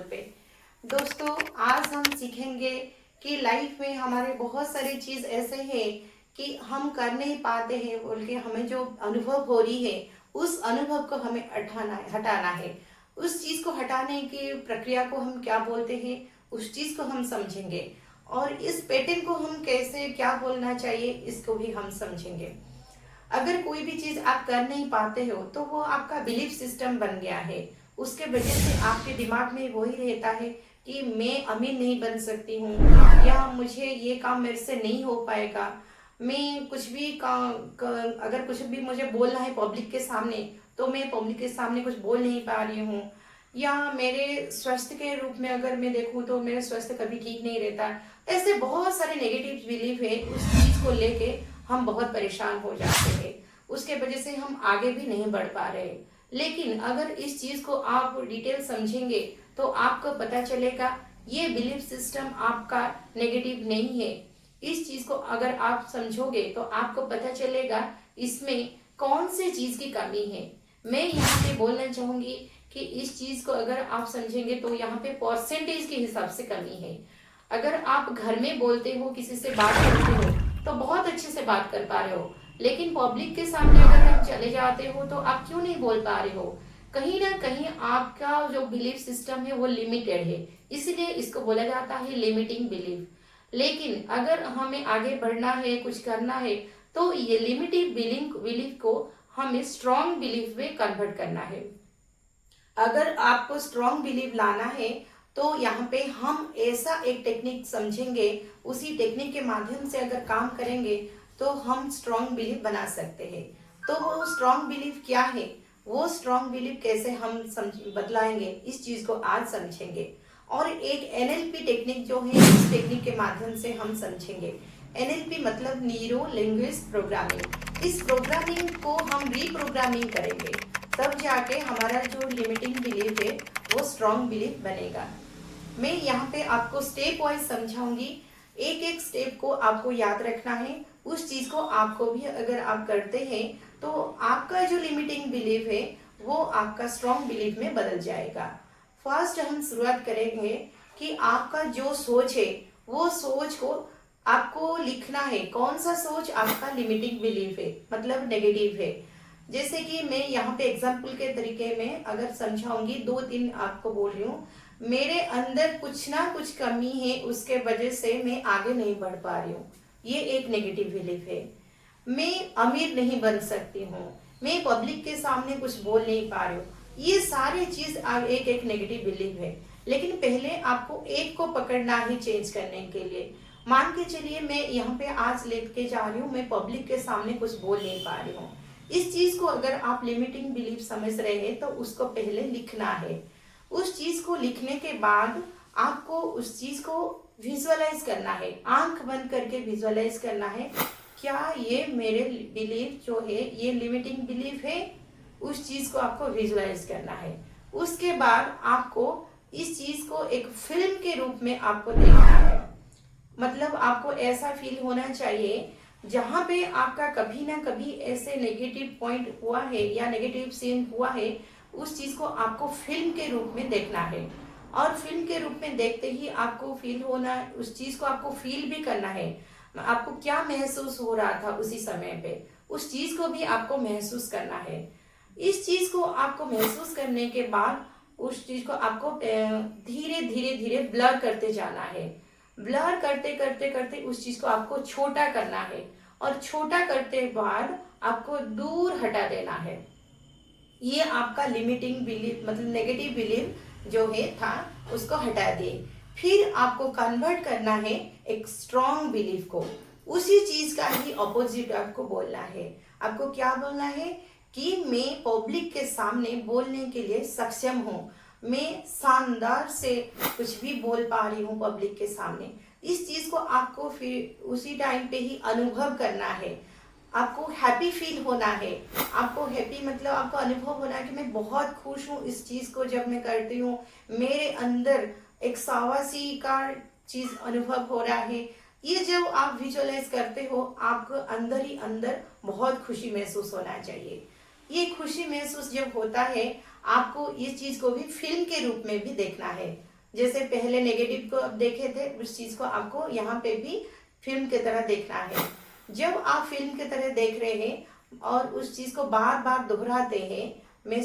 पे। दोस्तों, आज हम सीखेंगे कि लाइफ में हमारे बहुत सारी चीज़ ऐसे हैं कि हम कर नहीं पाते हैं बोल के हमें जो अनुभव हो रही है उस अनुभव को हमें हटाना है। उस चीज़ को हटाने की प्रक्रिया को हम क्या बोलते हैं, उस चीज़ को हम समझेंगे और इस पैटर्न को हम कैसे क्या बोलना चाहिए इसको भी हम समझेंगे। अगर कोई भी चीज आप कर नहीं पाते हो तो वो आपका बिलीफ सिस्टम बन गया है। उसके वजह से आपके दिमाग में वही रहता है कि मैं अमीर नहीं बन सकती हूँ, या मुझे ये काम मेरे से नहीं हो पाएगा। मैं कुछ भी अगर कुछ भी मुझे बोलना है पब्लिक के सामने तो मैं पब्लिक के सामने कुछ बोल नहीं पा रही हूँ। या मेरे स्वास्थ्य के रूप में अगर मैं देखूँ तो मेरा स्वास्थ्य कभी ठीक नहीं रहता। ऐसे बहुत सारे नेगेटिव बिलीफ है, उस चीज को लेके हम बहुत परेशान हो जाते हैं। उसके वजह से हम आगे भी नहीं बढ़ पा रहे। लेकिन अगर इस चीज को आप डिटेल समझेंगे तो आपको पता चलेगा ये बिलीफ सिस्टम आपका नेगेटिव नहीं है। इस चीज को अगर आप समझोगे तो आपको पता चलेगा इसमें कौन सी चीज की कमी है। मैं यहाँ पे बोलना चाहूंगी कि इस चीज को अगर आप समझेंगे तो यहाँ पे परसेंटेज के हिसाब से कमी है। अगर आप घर में बोलते हो, किसी से बात करते हो तो बहुत अच्छे से बात कर पा रहे हो, लेकिन पब्लिक के सामने अगर आप चले जाते हो तो आप क्यों नहीं बोल पा रहे हो। कहीं ना कहीं आपका जो बिलीफ सिस्टम है वो लिमिटेड है, इसलिए इसको बोला जाता है लिमिटिंग बिलीफ। लेकिन अगर हमें आगे बढ़ना है, कुछ करना है, तो ये लिमिटिंग बिलीफ को हमें स्ट्रॉन्ग बिलीफ में कन्वर्ट करना है। अगर आपको स्ट्रॉन्ग बिलीव लाना है तो यहाँ पे हम ऐसा एक टेक्निक समझेंगे, उसी टेक्निक के माध्यम से अगर काम करेंगे तो हम स्ट्रॉन्ग बिलीव बना सकते हैं। तो वो स्ट्रॉन्ग बिलीव क्या है, वो स्ट्रॉन्ग बिलीव कैसे हम बदलाएंगे, इस चीज को आज समझेंगे। और एक एनएलपी टेक्निक जो है, इस टेक्निक के माध्यम से हम समझेंगे। एनएलपी मतलब न्यूरो लिंग्विस्टिक प्रोग्रामिंग। इस प्रोग्रामिंग को हम रीप्रोग्रामिंग करेंगे, तब जाके हमारा जो लिमिटिंग बिलीफ है वो स्ट्रॉन्ग बिलीफ बनेगा। मैं यहाँ पे आपको स्टेप वाइज समझाऊंगी, एक एक स्टेप को आपको याद रखना है। उस चीज को आपको भी अगर आप करते हैं तो आपका जो लिमिटिंग बिलीफ है वो आपका स्ट्रॉन्ग बिलीफ में बदल जाएगा। फर्स्ट हम शुरुआत करेंगे कि आपका जो सोच है वो सोच को आपको लिखना है। कौन सा सोच आपका लिमिटिंग बिलीफ है, मतलब नेगेटिव है। जैसे कि मैं यहाँ पे एग्जाम्पल के तरीके में अगर समझाऊंगी, दो तीन आपको बोल रही हूँ। मेरे अंदर कुछ ना कुछ कमी है, उसके वजह से मैं आगे नहीं बढ़ पा रही हूँ, ये एक नेगेटिव बिलीफ है। मैं अमीर नहीं बन सकती हूँ, मैं पब्लिक के सामने कुछ बोल नहीं पा रही हूँ, ये सारी चीज एक एक नेगेटिव बिलीफ है। लेकिन पहले आपको एक को पकड़ना है चेंज करने के लिए। मान के चलिए मैं यहाँ पे आज लेके जा रही हूँ, मैं पब्लिक के सामने कुछ बोल नहीं पा रही हूँ। इस चीज को अगर आप लिमिटिंग बिलीफ समझ रहे हैं तो उसको पहले लिखना है। उस चीज को लिखने के बाद आपको उस चीज को विजुअलाइज करना है, आंख बंद करके विजुअलाइज करना है। क्या ये मेरे बिलीफ जो है ये लिमिटिंग बिलीफ है, उस चीज को आपको विजुअलाइज करना है। उसके बाद आपको इस चीज को एक फिल्म के रूप में आपको देखना है। मतलब आपको ऐसा फील होना चाहिए जहां पे आपका कभी ना कभी ऐसे नेगेटिव पॉइंट हुआ है या नेगेटिव सीन हुआ है, उस चीज को आपको फिल्म के रूप में देखना है। और फिल्म के रूप में देखते ही आपको फील होना, उस चीज को आपको फील भी करना है। आपको क्या महसूस हो रहा था उसी समय पे, उस चीज को भी आपको महसूस करना है। इस चीज को आपको महसूस करने के बाद उस चीज को आपको धीरे धीरे धीरे ब्लर करते जाना है। ब्लर करते करते करते उस चीज को आपको छोटा करना है, और छोटा करते बाद आपको दूर हटा देना है। ये आपका लिमिटिंग बिलीफ मतलब नेगेटिव बिलीफ जो है था उसको हटा दिए। फिर आपको कन्वर्ट करना है एक स्ट्रॉन्ग बिलीफ को। उसी चीज का ही ऑपोजिट आपको बोलना है। आपको क्या बोलना है कि मैं पब्लिक के सामने बोलने के लिए सक्षम हूँ, मैं शानदार से कुछ भी बोल पा रही हूँ पब्लिक के सामने। इस चीज को आपको फिर उसी टाइम पे ही अनुभव करना है। आपको हैप्पी फील होना है। आपको हैप्पी मतलब आपको अनुभव होना है कि मैं बहुत खुश हूँ इस चीज को जब मैं करती हूँ, मेरे अंदर एक सावासी का चीज अनुभव हो रहा है। ये जब आप विजुअलाइज करते हो आपको अंदर ही अंदर बहुत खुशी महसूस होना चाहिए। ये खुशी महसूस जब होता है आपको इस चीज को भी फिल्म के रूप में भी देखना है। जैसे पहले नेगेटिव को अब देखे थे, उस चीज को आपको यहाँ पे भी फिल्म की तरह देखना है। जब आप फिल्म की तरह देख रहे हैं और उस चीज को बार बार दोहराते हैं, मैं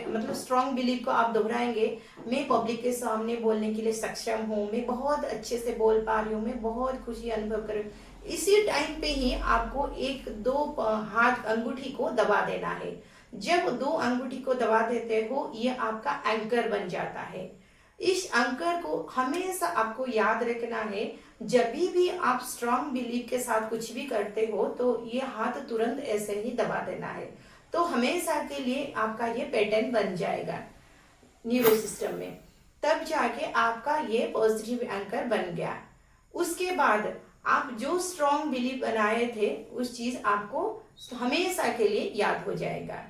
मतलब स्ट्रॉन्ग बिलीव को आप दोहराएंगे, मैं पब्लिक के सामने बोलने के लिए सक्षम हूँ, मैं बहुत अच्छे से बोल पा रही हूँ, मैं बहुत खुशी अनुभव कर रही हूँ, इसी टाइम पे ही आपको एक दो हाथ अंगूठी को दबा देना है। जब दो अंगूठी को दबा देते हो, ये आपका एंकर बन जाता है। इस एंकर को हमेशा आपको याद रखना है। जब भी आप स्ट्रांग बिलीव के साथ कुछ भी करते हो तो ये हाथ तुरंत ऐसे ही दबा देना है। तो हमेशा के लिए आपका ये पैटर्न बन जाएगा न्यूरो सिस्टम में। तब जाके आपका ये पॉजिटिव एंकर बन गया। उसके बाद आप जो स्ट्रॉन्ग बिलीव बनाए थे, उस चीज आपको हमेशा के लिए याद हो जाएगा।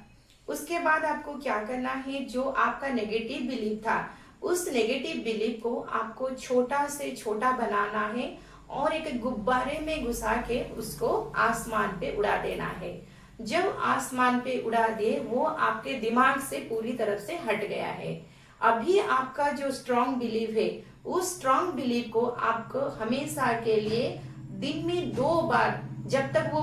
उसके बाद आपको क्या करना है, जो आपका नेगेटिव बिलीव था, उस नेगेटिव बिलीव को आपको छोटा से छोटा बनाना है और एक गुब्बारे में घुसा के उसको आसमान पे उड़ा देना है। जब आसमान पे उड़ा दे, वो आपके दिमाग से पूरी तरफ से हट गया है। अभी आपका जो स्ट्रॉन्ग बिलीव है, उस स्ट्रॉन्ग बिलीव को आपको हमेशा के लिए दिन में 2 बार, जब तक वो